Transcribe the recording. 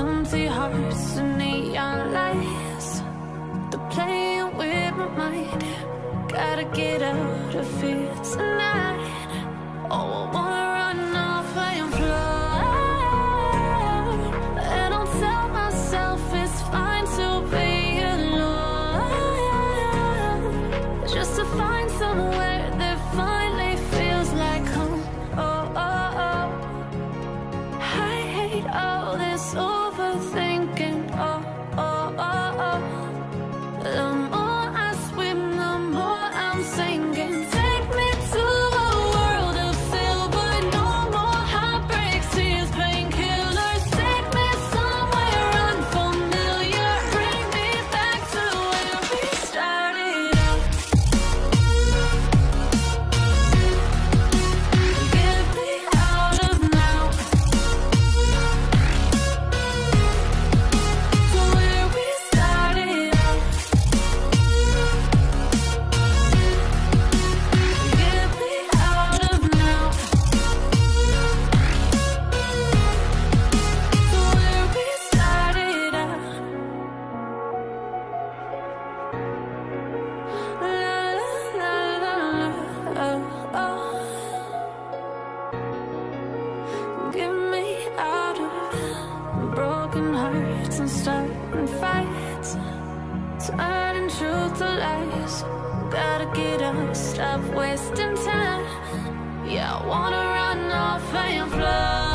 empty hearts and neon lights. They're playing with my mind. Gotta get out of here tonight. Oh, I wanna run off and fly. And I'll tell myself it's fine to be alone, just to find somewhere that finally feels like home. Oh, oh, oh. I hate all this overthinking. Oh, oh, oh, oh. The more I swim, the more I'm sinking. Take me to a world of silver. No more heartbreaks, tears, painkillers. Take me somewhere unfamiliar. Bring me back to where we started out. Get me out of now, to where we started out. Get me out of now, to where we started out. La la la la, oh, oh. Get me out of broken hearts and starting fights, turning truth to lies. Gotta get up, stop wasting time. Yeah, I wanna run off and fly.